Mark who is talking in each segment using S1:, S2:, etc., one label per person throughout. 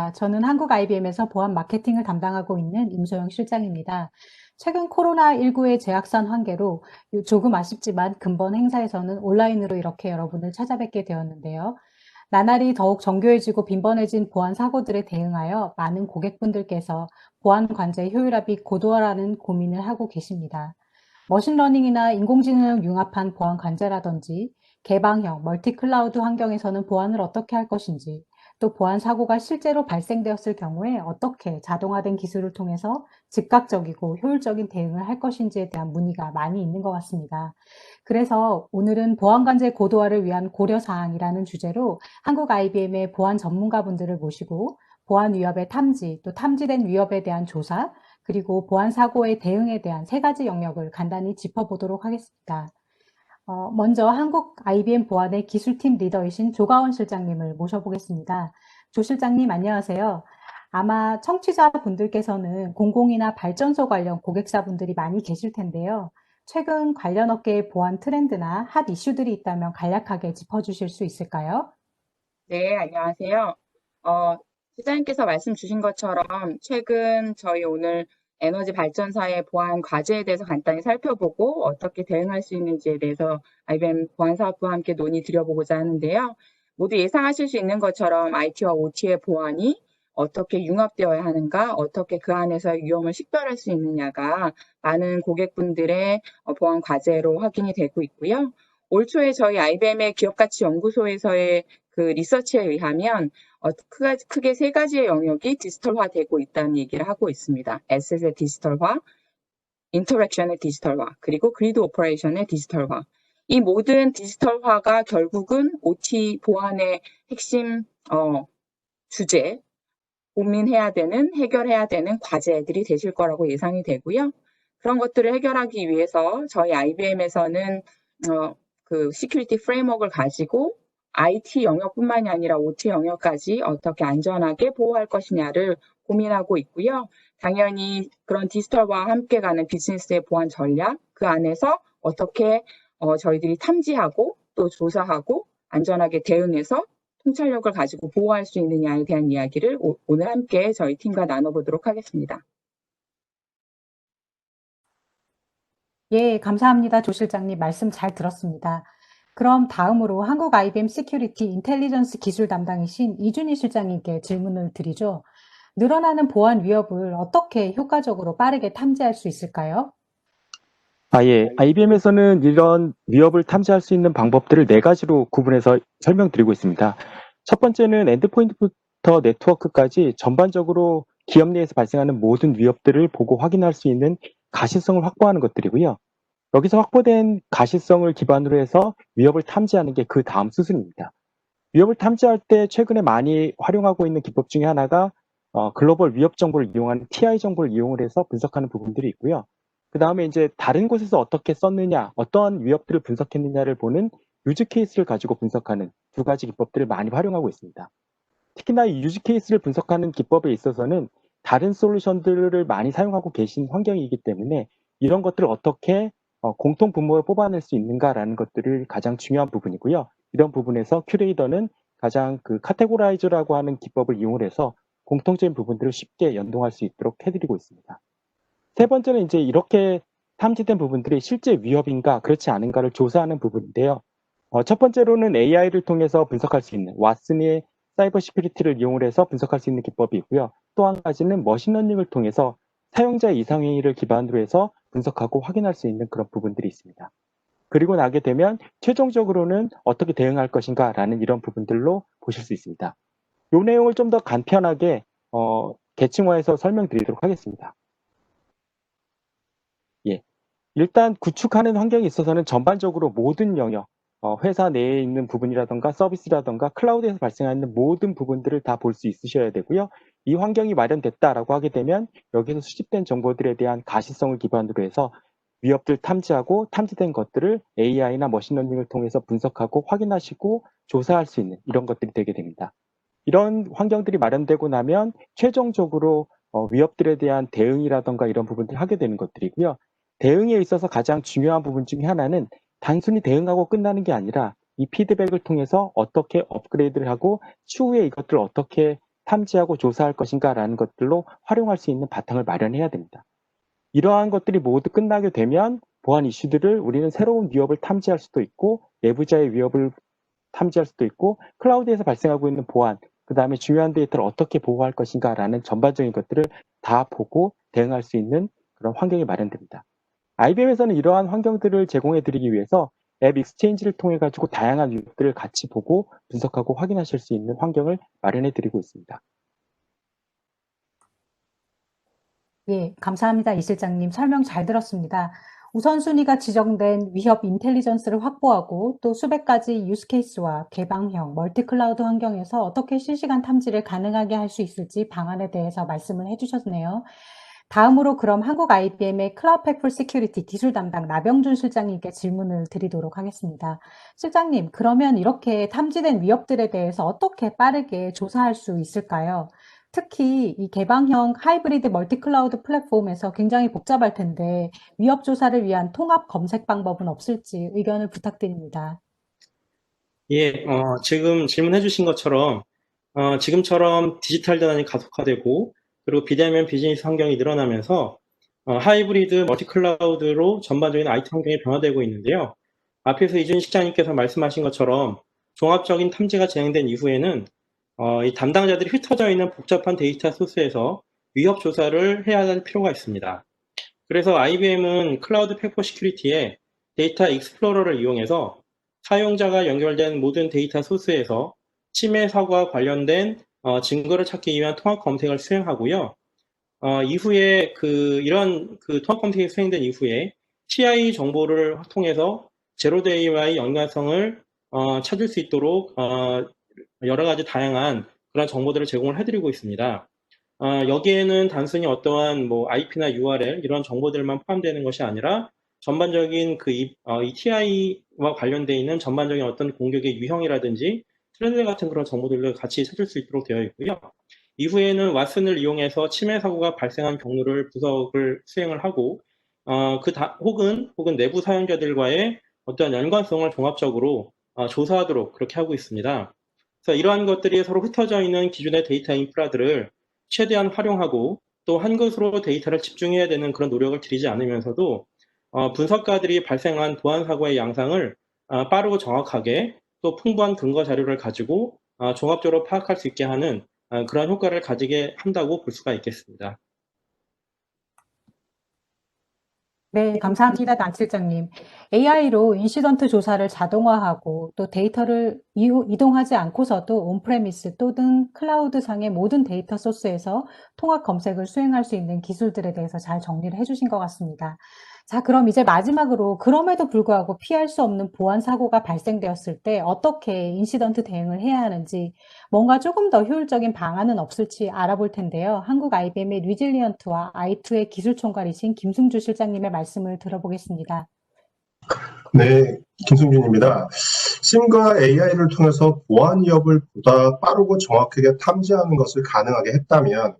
S1: 반갑습니다. 저는 한국 IBM에서 보안 마케팅을 담당하고 있는 임소영 실장입니다. 최근 코로나19의 재확산 한계로 조금 아쉽지만 근본 행사에서는 온라인으로 이렇게 여러분을 찾아뵙게 되었는데요. 나날이 더욱 정교해지고 빈번해진 보안 사고들에 대응하여 많은 고객분들께서 보안 관제 효율화비 고도화라는 고민을 하고 계십니다. 머신러닝이나 인공지능을 융합한 보안 관제라든지 개방형, 멀티클라우드 환경에서는 보안을 어떻게 할 것인지, 또 보안 사고가 실제로 발생되었을 경우에 어떻게 자동화된 기술을 통해서 즉각적이고 효율적인 대응을 할 것인지에 대한 문의가 많이 있는 것 같습니다. 그래서 오늘은 보안 관제 고도화를 위한 고려 사항이라는 주제로 한국 IBM의 보안 전문가분들을 모시고 보안 위협의 탐지, 또 탐지된 위협에 대한 조사, 그리고 보안 사고의 대응에 대한 세 가지 영역을 간단히 짚어보도록 하겠습니다. 먼저 한국 IBM 보안의 기술팀 리더이신 조가원 실장님을 모셔보겠습니다. 조 실장님, 안녕하세요. 아마 청취자분들께서는 공공이나 발전소 관련 고객사분들이 많이 계실 텐데요. 최근 관련 업계의 보안 트렌드나 핫 이슈들이 있다면 간략하게 짚어주실 수 있을까요?
S2: 네, 안녕하세요. 어, 시장님께서 말씀 주신 것처럼 최근 저희 오늘 에너지 발전사의 보안 과제에 대해서 간단히 살펴보고 어떻게 대응할 수 있는지에 대해서 IBM 보안사업부와 함께 논의 드려보고자 하는데요. 모두 예상하실 수 있는 것처럼 IT와 OT의 보안이 어떻게 융합되어야 하는가, 어떻게 그 안에서 위험을 식별할 수 있느냐가 많은 고객분들의 보안 과제로 확인이 되고 있고요. 올 초에 저희 IBM의 기업가치연구소에서의 그 리서치에 의하면 크게 세 가지의 영역이 디지털화되고 있다는 얘기를 하고 있습니다. 에셋의 디지털화, 인터랙션의 디지털화, 그리고 그리드 오퍼레이션의 디지털화. 이 모든 디지털화가 결국은 OT 보안의 핵심 주제, 고민해야 되는, 해결해야 되는 과제들이 되실 거라고 예상이 되고요. 그런 것들을 해결하기 위해서 저희 IBM에서는 그 시큐리티 프레임워크를 가지고 IT 영역뿐만이 아니라 OT 영역까지 어떻게 안전하게 보호할 것이냐를 고민하고 있고요. 당연히 그런 디지털과 함께 가는 비즈니스의 보안 전략, 그 안에서 어떻게 저희들이 탐지하고 또 조사하고 안전하게 대응해서 통찰력을 가지고 보호할 수 있느냐에 대한 이야기를 오늘 함께 저희 팀과 나눠보도록 하겠습니다.
S1: 예, 감사합니다. 조 실장님 말씀 잘 들었습니다. 그럼 다음으로 한국 IBM 시큐리티 인텔리전스 기술 담당이신 이준희 실장님께 질문을 드리죠. 늘어나는 보안 위협을 어떻게 효과적으로 빠르게 탐지할 수 있을까요?
S3: 예. IBM에서는 이런 위협을 탐지할 수 있는 방법들을 네 가지로 구분해서 설명드리고 있습니다. 첫 번째는 엔드포인트부터 네트워크까지 전반적으로 기업 내에서 발생하는 모든 위협들을 보고 확인할 수 있는 가시성을 확보하는 것들이고요. 여기서 확보된 가시성을 기반으로 해서 위협을 탐지하는 게 그 다음 수순입니다. 위협을 탐지할 때 최근에 많이 활용하고 있는 기법 중에 하나가 글로벌 위협 정보를 이용하는 TI 정보를 이용을 해서 분석하는 부분들이 있고요. 그 다음에 이제 다른 곳에서 어떻게 썼느냐, 어떠한 위협들을 분석했느냐를 보는 유즈 케이스를 가지고 분석하는 두 가지 기법들을 많이 활용하고 있습니다. 특히나 이 유즈 케이스를 분석하는 기법에 있어서는 다른 솔루션들을 많이 사용하고 계신 환경이기 때문에 이런 것들을 어떻게 공통 분모를 뽑아낼 수 있는가라는 것들을 가장 중요한 부분이고요. 이런 부분에서 큐레이터는 가장 그 카테고라이즈라고 하는 기법을 이용을 해서 공통적인 부분들을 쉽게 연동할 수 있도록 해드리고 있습니다. 세 번째는 이제 이렇게 탐지된 부분들이 실제 위협인가 그렇지 않은가를 조사하는 부분인데요. 첫 번째로는 AI를 통해서 분석할 수 있는 왓슨의 사이버 시큐리티를 이용을 해서 분석할 수 있는 기법이 있고요. 또 한 가지는 머신러닝을 통해서 사용자의 이상행위를 기반으로 해서 분석하고 확인할 수 있는 그런 부분들이 있습니다. 그리고 나게 되면 최종적으로는 어떻게 대응할 것인가 라는 이런 부분들로 보실 수 있습니다. 이 내용을 좀 더 간편하게 계층화해서 설명드리도록 하겠습니다. 예. 일단 구축하는 환경에 있어서는 전반적으로 모든 영역, 회사 내에 있는 부분이라던가 서비스라던가 클라우드에서 발생하는 모든 부분들을 다 볼 수 있으셔야 되고요. 이 환경이 마련됐다라고 하게 되면 여기서 수집된 정보들에 대한 가시성을 기반으로 해서 위협들 탐지하고 탐지된 것들을 AI나 머신러닝을 통해서 분석하고 확인하시고 조사할 수 있는 이런 것들이 되게 됩니다. 이런 환경들이 마련되고 나면 최종적으로 위협들에 대한 대응이라던가 이런 부분들을 하게 되는 것들이고요. 대응에 있어서 가장 중요한 부분 중에 하나는 단순히 대응하고 끝나는 게 아니라 이 피드백을 통해서 어떻게 업그레이드를 하고 추후에 이것들을 어떻게 탐지하고 조사할 것인가라는 것들로 활용할 수 있는 바탕을 마련해야 됩니다. 이러한 것들이 모두 끝나게 되면 보안 이슈들을 우리는 새로운 위협을 탐지할 수도 있고 내부자의 위협을 탐지할 수도 있고 클라우드에서 발생하고 있는 보안, 그 다음에 중요한 데이터를 어떻게 보호할 것인가라는 전반적인 것들을 다 보고 대응할 수 있는 그런 환경이 마련됩니다. IBM에서는 이러한 환경들을 제공해 드리기 위해서 앱 익스체인지를 통해 가지고 다양한 위협들을 같이 보고 분석하고 확인하실 수 있는 환경을 마련해 드리고 있습니다.
S1: 예, 감사합니다. 이 실장님. 설명 잘 들었습니다. 우선순위가 지정된 위협 인텔리전스를 확보하고 또 수백 가지 유스케이스와 개방형, 멀티클라우드 환경에서 어떻게 실시간 탐지를 가능하게 할 수 있을지 방안에 대해서 말씀을 해주셨네요. 다음으로 그럼 한국 IBM의 클라우드 팩풀 시큐리티 기술 담당 나병준 실장님께 질문을 드리도록 하겠습니다. 실장님, 그러면 이렇게 탐지된 위협들에 대해서 어떻게 빠르게 조사할 수 있을까요? 특히 이 개방형 하이브리드 멀티클라우드 플랫폼에서 굉장히 복잡할 텐데 위협 조사를 위한 통합 검색 방법은 없을지 의견을 부탁드립니다.
S4: 예, 지금 질문해 주신 것처럼, 지금처럼 디지털 전환이 가속화되고, 그리고 비대면 비즈니스 환경이 늘어나면서, 하이브리드 멀티클라우드로 전반적인 IT 환경이 변화되고 있는데요. 앞에서 이준 실장님께서 말씀하신 것처럼, 종합적인 탐지가 진행된 이후에는, 이 담당자들이 흩어져 있는 복잡한 데이터 소스에서 위협 조사를 해야 할 필요가 있습니다. 그래서 IBM은 클라우드 팩포 시큐리티에 데이터 익스플로러를 이용해서 사용자가 연결된 모든 데이터 소스에서 침해 사고와 관련된 증거를 찾기 위한 통합 검색을 수행하고요. 이후에 이런 통합 검색이 수행된 이후에 TI 정보를 통해서 제로데이와의 연관성을 찾을 수 있도록 여러 가지 다양한 그런 정보들을 제공을 해드리고 있습니다. 여기에는 단순히 어떠한 IP나 URL 이런 정보들만 포함되는 것이 아니라 전반적인 이 TI와 관련되어 있는 전반적인 어떤 공격의 유형이라든지 트렌드 같은 그런 정보들을 같이 찾을 수 있도록 되어 있고요. 이후에는 왓슨을 이용해서 침해 사고가 발생한 경로를 분석을 수행을 하고 혹은 내부 사용자들과의 어떤 연관성을 종합적으로 조사하도록 그렇게 하고 있습니다. 그래서 이러한 것들이 서로 흩어져 있는 기존의 데이터 인프라들을 최대한 활용하고 또 한 곳으로 데이터를 집중해야 되는 그런 노력을 들이지 않으면서도 분석가들이 발생한 보안 사고의 양상을 빠르고 정확하게 또 풍부한 근거 자료를 가지고 종합적으로 파악할 수 있게 하는 그런 효과를 가지게 한다고 볼 수가 있겠습니다.
S1: 네, 감사합니다, 남 실장님. AI로 인시던트 조사를 자동화하고 또 데이터를 이동하지 않고서도 온프레미스 또는 클라우드상의 모든 데이터 소스에서 통합 검색을 수행할 수 있는 기술들에 대해서 잘 정리를 해주신 것 같습니다. 자, 그럼 이제 마지막으로 그럼에도 불구하고 피할 수 없는 보안 사고가 발생되었을 때 어떻게 인시던트 대응을 해야 하는지 뭔가 조금 더 효율적인 방안은 없을지 알아볼 텐데요. 한국 IBM의 리질리언트와 i2의 기술 총괄이신 김승주 실장님의 말씀을 들어보겠습니다.
S5: 네, 김승준입니다. 심과 AI를 통해서 보안 위협을 보다 빠르고 정확하게 탐지하는 것을 가능하게 했다면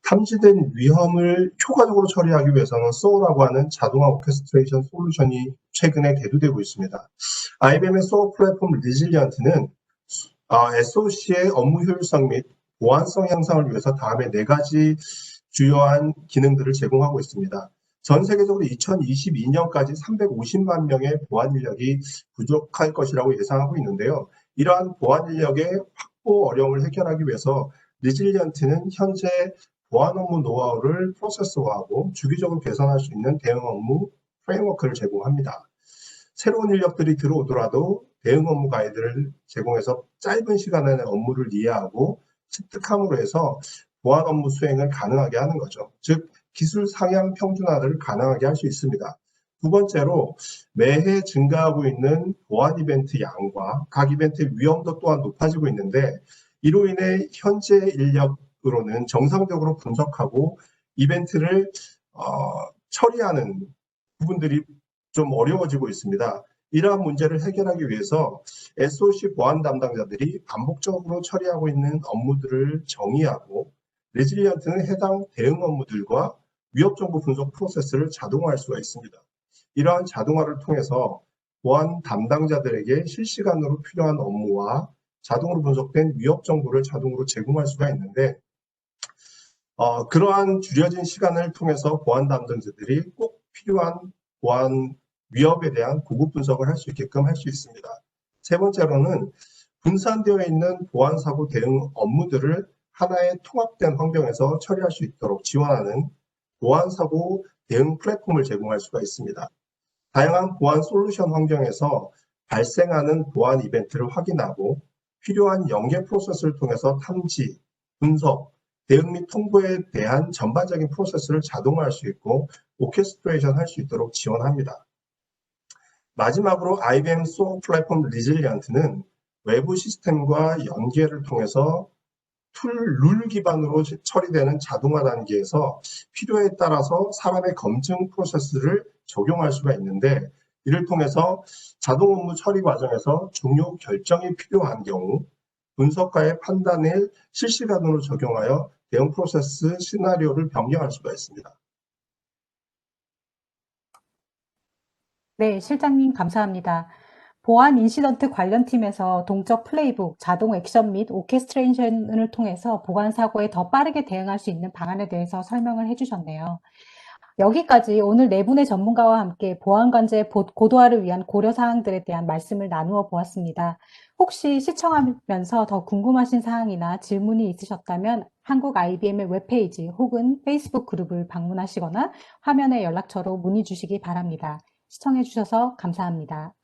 S5: 탐지된 위험을 효과적으로 처리하기 위해서는 SOA라고 하는 자동화 오케스트레이션 솔루션이 최근에 대두되고 있습니다. IBM의 SOA 플랫폼 리질리언트는 SOC의 업무 효율성 및 보안성 향상을 위해서 다음에 4가지 주요한 기능들을 제공하고 있습니다. 전 세계적으로 2022년까지 350만 명의 보안 인력이 부족할 것이라고 예상하고 있는데요. 이러한 보안 인력의 확보 어려움을 해결하기 위해서 리질리언트는 현재 보안 업무 노하우를 프로세스화하고 주기적으로 개선할 수 있는 대응 업무 프레임워크를 제공합니다. 새로운 인력들이 들어오더라도 대응 업무 가이드를 제공해서 짧은 시간 안에 업무를 이해하고 습득함으로 해서 보안 업무 수행을 가능하게 하는 거죠. 즉 기술 상향 평준화를 가능하게 할 수 있습니다. 두 번째로 매해 증가하고 있는 보안 이벤트 양과 각 이벤트의 위험도 또한 높아지고 있는데 이로 인해 현재 인력으로는 정상적으로 분석하고 이벤트를 처리하는 부분들이 좀 어려워지고 있습니다. 이러한 문제를 해결하기 위해서 SOC 보안 담당자들이 반복적으로 처리하고 있는 업무들을 정의하고 레질리언트는 해당 대응 업무들과 위협 정보 분석 프로세스를 자동화할 수가 있습니다. 이러한 자동화를 통해서 보안 담당자들에게 실시간으로 필요한 업무와 자동으로 분석된 위협 정보를 자동으로 제공할 수가 있는데 그러한 줄여진 시간을 통해서 보안 담당자들이 꼭 필요한 보안 위협에 대한 고급 분석을 할 수 있게끔 할 수 있습니다. 세 번째로는 분산되어 있는 보안 사고 대응 업무들을 하나의 통합된 환경에서 처리할 수 있도록 지원하는 보안 사고 대응 플랫폼을 제공할 수가 있습니다. 다양한 보안 솔루션 환경에서 발생하는 보안 이벤트를 확인하고 필요한 연계 프로세스를 통해서 탐지, 분석, 대응 및 통보에 대한 전반적인 프로세스를 자동화할 수 있고 오케스트레이션 할 수 있도록 지원합니다. 마지막으로 IBM SOA 플랫폼 리질리언트는 외부 시스템과 연계를 통해서 룰 기반으로 처리되는 자동화 단계에서 필요에 따라서 사람의 검증 프로세스를 적용할 수가 있는데 이를 통해서 자동 업무 처리 과정에서 중요 결정이 필요한 경우 분석가의 판단을 실시간으로 적용하여 대응 프로세스 시나리오를 변경할 수가 있습니다.
S1: 네, 실장님 감사합니다. 보안 인시던트 관련팀에서 동적 플레이북, 자동 액션 및 오케스트레이션을 통해서 보안 사고에 더 빠르게 대응할 수 있는 방안에 대해서 설명을 해주셨네요. 여기까지 오늘 네 분의 전문가와 함께 보안 관제 고도화를 위한 고려 사항들에 대한 말씀을 나누어 보았습니다. 혹시 시청하면서 더 궁금하신 사항이나 질문이 있으셨다면 한국 IBM의 웹페이지 혹은 페이스북 그룹을 방문하시거나 화면의 연락처로 문의 주시기 바랍니다. 시청해 주셔서 감사합니다.